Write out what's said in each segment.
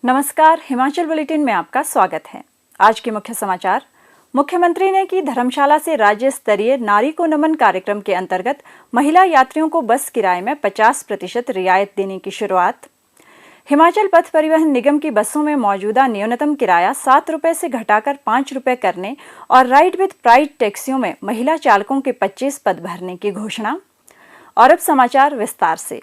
नमस्कार, हिमाचल बुलेटिन में आपका स्वागत है। आज के मुख्य समाचार। मुख्यमंत्री ने की धर्मशाला से राज्य स्तरीय नारी को नमन कार्यक्रम के अंतर्गत महिला यात्रियों को बस किराए में 50% रियायत देने की शुरुआत। हिमाचल पथ परिवहन निगम की बसों में मौजूदा न्यूनतम किराया 7 रुपए से घटाकर 5 रुपए करने और राइड विद प्राइड टैक्सियों में महिला चालकों के 25 पद भरने की घोषणा। और अब समाचार विस्तार से।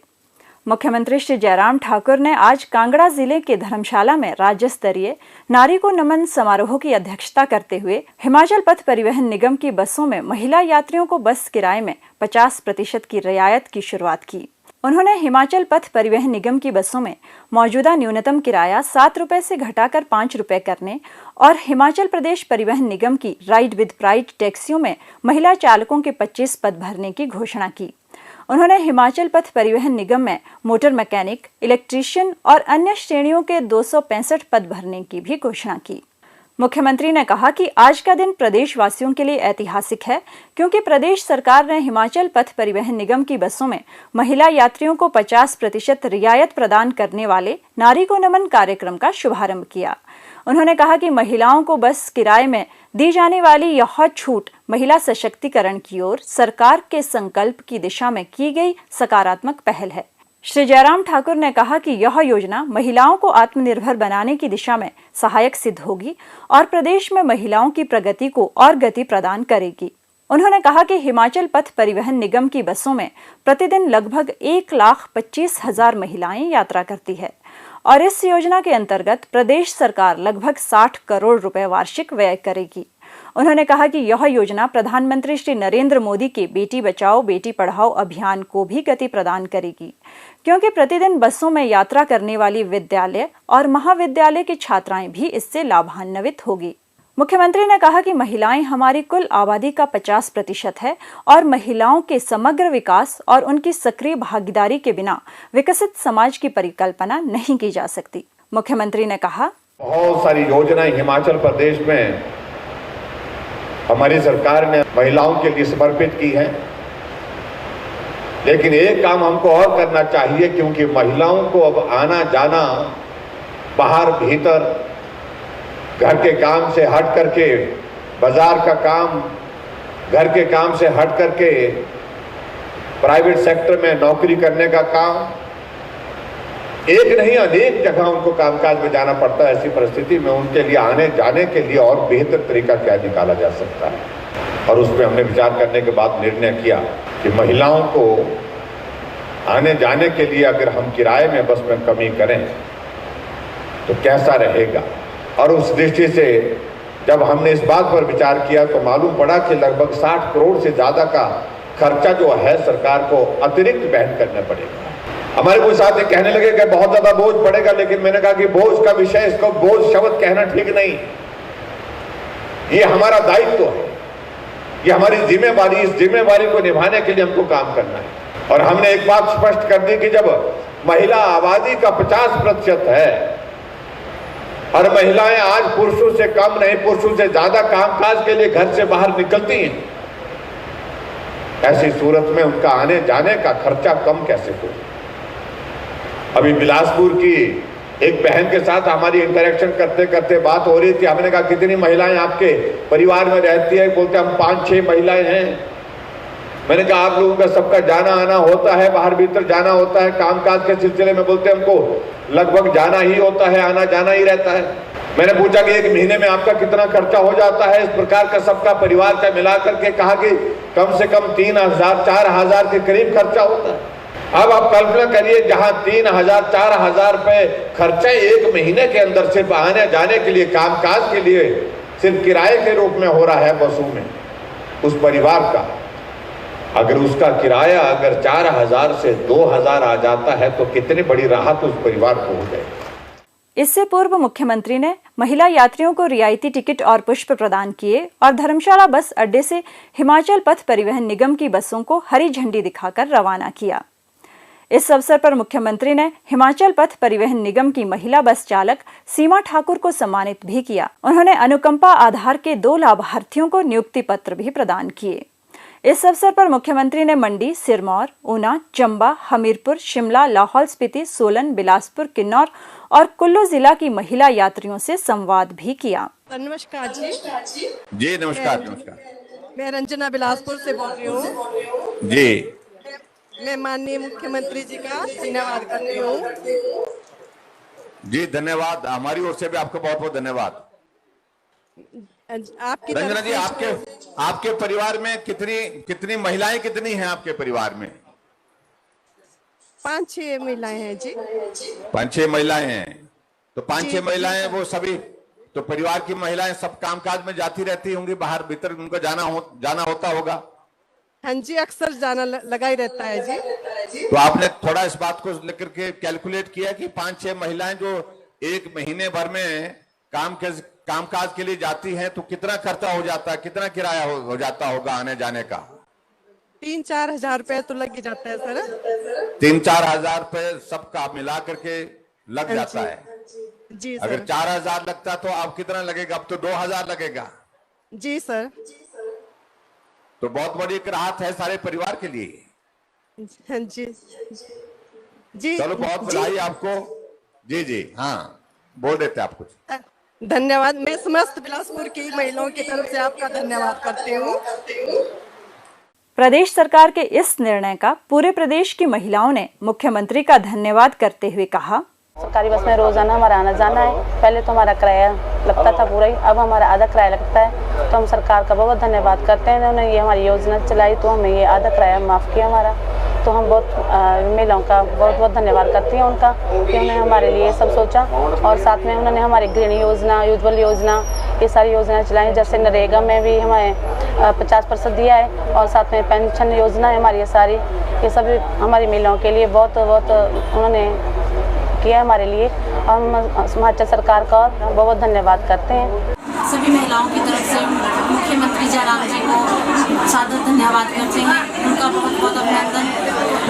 मुख्यमंत्री श्री जयराम ठाकुर ने आज कांगड़ा जिले के धर्मशाला में राज्य स्तरीय नारी को नमन समारोह की अध्यक्षता करते हुए हिमाचल पथ परिवहन निगम की बसों में महिला यात्रियों को बस किराए में 50% की रियायत की शुरुआत की। उन्होंने हिमाचल पथ परिवहन निगम की बसों में मौजूदा न्यूनतम किराया 7 रुपए से घटाकर 5 रुपए करने और हिमाचल प्रदेश परिवहन निगम की राइड विद प्राइड टैक्सियों में महिला चालकों के 25 पद भरने की घोषणा की। उन्होंने हिमाचल पथ परिवहन निगम में मोटर मैकेनिक, इलेक्ट्रीशियन और अन्य श्रेणियों के 265 पद भरने की भी घोषणा की। मुख्यमंत्री ने कहा कि आज का दिन प्रदेशवासियों के लिए ऐतिहासिक है, क्योंकि प्रदेश सरकार ने हिमाचल पथ परिवहन निगम की बसों में महिला यात्रियों को 50% रियायत प्रदान करने वाले नारी को नमन कार्यक्रम का शुभारंभ किया। उन्होंने कहा कि महिलाओं को बस किराए में दी जाने वाली यह छूट महिला सशक्तिकरण की ओर सरकार के संकल्प की दिशा में की गई सकारात्मक पहल है। श्री जयराम ठाकुर ने कहा कि यह योजना महिलाओं को आत्मनिर्भर बनाने की दिशा में सहायक सिद्ध होगी और प्रदेश में महिलाओं की प्रगति को और गति प्रदान करेगी। उन्होंने कहा कि हिमाचल पथ परिवहन निगम की बसों में प्रतिदिन लगभग 1,25,000 महिलाएं यात्रा करती है और इस योजना के अंतर्गत प्रदेश सरकार लगभग 60 करोड़ रुपए वार्षिक व्यय करेगी। उन्होंने कहा कि यह योजना प्रधानमंत्री श्री नरेंद्र मोदी के बेटी बचाओ बेटी पढ़ाओ अभियान को भी गति प्रदान करेगी, क्योंकि प्रतिदिन बसों में यात्रा करने वाली विद्यालय और महाविद्यालय की छात्राएं भी इससे लाभान्वित होगी। मुख्यमंत्री ने कहा कि महिलाएं हमारी कुल आबादी का 50% है और महिलाओं के समग्र विकास और उनकी सक्रिय भागीदारी के बिना विकसित समाज की परिकल्पना नहीं की जा सकती। मुख्यमंत्री ने कहा, बहुत सारी योजनाएं हिमाचल प्रदेश में हमारी सरकार ने महिलाओं के लिए समर्पित की है, लेकिन एक काम हमको और करना चाहिए, क्योंकि महिलाओं को अब आना जाना बाहर भीतर घर के काम से हट करके, बाजार का काम घर के काम से हट करके प्राइवेट सेक्टर में नौकरी करने का काम, एक नहीं अनेक जगह उनको कामकाज में जाना पड़ता है। ऐसी परिस्थिति में उनके लिए आने जाने के लिए और बेहतर तरीका क्या निकाला जा सकता है, और उस पर हमने विचार करने के बाद निर्णय किया कि महिलाओं को आने जाने के लिए अगर हम किराए में बस में कमी करें तो कैसा रहेगा। और उस दृष्टि से जब हमने इस बात पर विचार किया तो मालूम पड़ा कि लगभग 60 करोड़ से ज़्यादा का खर्चा जो है सरकार को अतिरिक्त वहन करना पड़ेगा। हमारे कुछ साथी कहने लगे कि बहुत ज़्यादा बोझ पड़ेगा, लेकिन मैंने कहा कि बोझ का विषय, इसको बोझ शब्द कहना ठीक नहीं। ये हमारा दायित्व है, ये हमारी जिम्मेवारी, इस जिम्मेवारी को निभाने के लिए हमको काम करना है। और हमने एक बात स्पष्ट कर दी कि जब महिला आबादी का 50% है और महिलाएं आज पुरुषों से कम नहीं, पुरुषों से ज्यादा कामकाज के लिए घर से बाहर निकलती हैं, ऐसी सूरत में उनका आने जाने का खर्चा कम कैसे हो। अभी बिलासपुर की एक बहन के साथ हमारी इंटरेक्शन करते करते बात हो रही थी। हमने कहा कितनी महिलाएं आपके परिवार में रहती है? बोलते हम 5-6 महिलाएं हैं। मैंने कहा आप लोगों का सबका जाना आना होता है, बाहर भीतर जाना होता है कामकाज के सिलसिले में? बोलते हमको लगभग जाना ही होता है, आना जाना ही रहता है। मैंने पूछा कि एक महीने में आपका कितना खर्चा हो जाता है? इस प्रकार का सबका परिवार का मिलाकर के कहा कि कम से कम 3,000-4,000 के करीब खर्चा होता है। अब आप कल्पना करिए, जहां 3,000-4,000 रुपए खर्चा एक महीने के अंदर सिर्फ आने जाने के लिए, कामकाज के लिए सिर्फ किराए के रूप में हो रहा है बसों में, उस परिवार का अगर उसका किराया अगर 4,000 से 2,000 आ जाता है तो कितनी बड़ी राहत उस परिवार को हो जाए। इससे पूर्व मुख्यमंत्री ने महिला यात्रियों को रियायती टिकट और पुष्प प्रदान किए और धर्मशाला बस अड्डे से हिमाचल पथ परिवहन निगम की बसों को हरी झंडी दिखाकर रवाना किया। इस अवसर पर मुख्यमंत्री ने हिमाचल पथ परिवहन निगम की महिला बस चालक सीमा ठाकुर को सम्मानित भी किया। उन्होंने अनुकंपा आधार के 2 लाभार्थियों को नियुक्ति पत्र भी प्रदान किए। इस अवसर पर मुख्यमंत्री ने मंडी, सिरमौर, ऊना, चंबा, हमीरपुर, शिमला, लाहौल स्पीति, सोलन, बिलासपुर, किन्नौर और कुल्लू जिला की महिला यात्रियों से संवाद भी किया। नमस्कार जी। जी नमस्कार। नमस्कार मैं रंजना बिलासपुर से बोल रही हूँ जी। मैं माननीय मुख्यमंत्री जी का धन्यवाद करती हूँ। जी धन्यवाद, हमारी ओर से भी आपको बहुत बहुत धन्यवाद। आपकी रंजना तरफ जी, से आपके परिवार में कितनी महिलाएं कितनी हैं आपके परिवार में? 5-6 महिलाएं हैं जी। 5-6 महिलाएं हैं। तो 5-6 जी, महिलाएं जी, वो सभी तो परिवार की महिलाएं सब कामकाज में जाती रहती होंगी, बाहर भीतर उनको जाना होता होगा। हाँ जी, अक्सर जाना लगा ही रहता है जी। तो आपने थोड़ा इस बात को लेकर के कैलकुलेट किया कि 5-6 महिलाएं जो एक महीने भर में कामकाज के लिए जाती हैं तो कितना खर्चा हो जाता है, कितना किराया हो जाता होगा आने जाने का? 3-4 हजार रुपए तो लग ही जाता है सर। 3-4 हजार रुपए सबका मिला करके लग जाता है। जी अगर सर। 4 हजार लगता तो अब कितना लगेगा? अब तो 2 हजार लगेगा। जी सर। तो बहुत बड़ी एक राहत है सारे परिवार के लिए। हाँ जी जी। चलो बहुत बधाई आपको। जी जी हाँ, बोल देते आप कुछ। धन्यवाद। मैं समस्त बिलासपुर की महिलाओं की तरफ से आपका धन्यवाद करती हूँ। प्रदेश सरकार के इस निर्णय का पूरे प्रदेश की महिलाओं ने मुख्यमंत्री का धन्यवाद करते हुए कहा, सरकारी बस में रोजाना हमारा आना जाना है। पहले तो हमारा किराया लगता था पूरा ही, अब हमारा आधा किराया लगता है। तो हम सरकार का बहुत धन्यवाद करते हैं, उन्होंने ये हमारी योजना चलाई तो हमें ये आधा किराया माफ़ किया हमारा। तो हम बहुत महिलाओं का बहुत बहुत धन्यवाद करती हैं उनका कि उन्होंने हमारे लिए सब सोचा। और साथ में उन्होंने हमारी गृहिणी योजना, उज्ज्वल योजना, ये सारी योजनाएं चलाई। जैसे नरेगा में भी हमें 50% दिया है और साथ में पेंशन योजना है हमारी। ये सभी हमारी महिलाओं के लिए बहुत बहुत उन्होंने किया हमारे लिए। हम हिमाचल सरकार का बहुत बहुत धन्यवाद करते हैं। सभी महिलाओं की तरफ से मुख्यमंत्री जयराम जी को सादर धन्यवाद करते हैं। उनका बहुत बहुत अभिनंदन।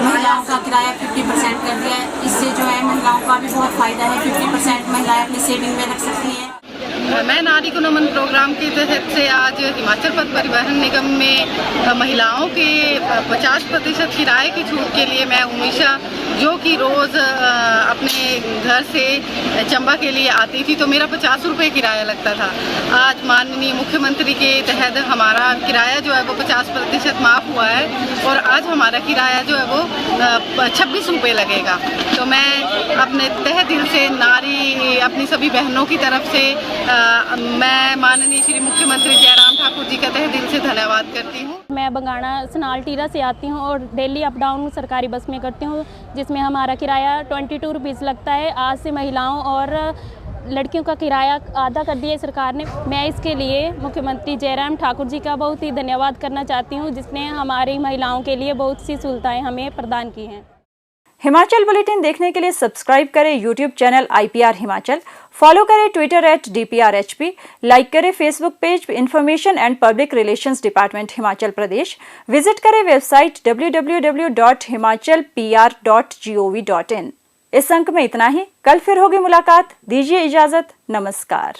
महिलाओं का किराया 50% कर दिया है। इससे जो है महिलाओं का भी बहुत फायदा है। 50% महिलाएं अपनी सेविंग में रख सकती हैं। मैं नारी को नमन प्रोग्राम के तहत से आज हिमाचल पथ परिवहन निगम में महिलाओं के 50% किराए की छूट के लिए मैं उमेशा, जो कि रोज़ अपने घर से चंबा के लिए आती थी, तो मेरा 50 रुपये किराया लगता था। आज माननीय मुख्यमंत्री के तहत हमारा किराया जो है वो 50% माफ़ हुआ है और आज हमारा किराया जो है वो 26 रुपये लगेगा। तो मैं अपने तहे दिल से नारी अपनी सभी बहनों की तरफ से मैं माननीय श्री मुख्यमंत्री जयराम ठाकुर जी का तहे दिल से धन्यवाद करती हूँ। मैं बंगाणा सनाल टीरा से आती हूँ और डेली अप डाउन सरकारी बस में करती हूँ, जिसमें हमारा किराया 22 रुपीज़ लगता है। आज से महिलाओं और लड़कियों का किराया आधा कर दिया है सरकार ने। मैं इसके लिए मुख्यमंत्री जयराम ठाकुर जी का बहुत ही धन्यवाद करना चाहती हूँ, जिसने हमारी महिलाओं के लिए बहुत सी सुविधाएँ हमें प्रदान की हैं। हिमाचल बुलेटिन देखने के लिए सब्सक्राइब करें YouTube channel IPR Himachal, follow करें ट्विटर @DPRHP, लाइक करें Facebook page information and public relations department Himachal Pradesh, visit करें वेबसाइट www.himachalpr.gov.in। इस अंक में इतना ही। कल फिर होगी मुलाकात। दीजिए इजाजत। नमस्कार।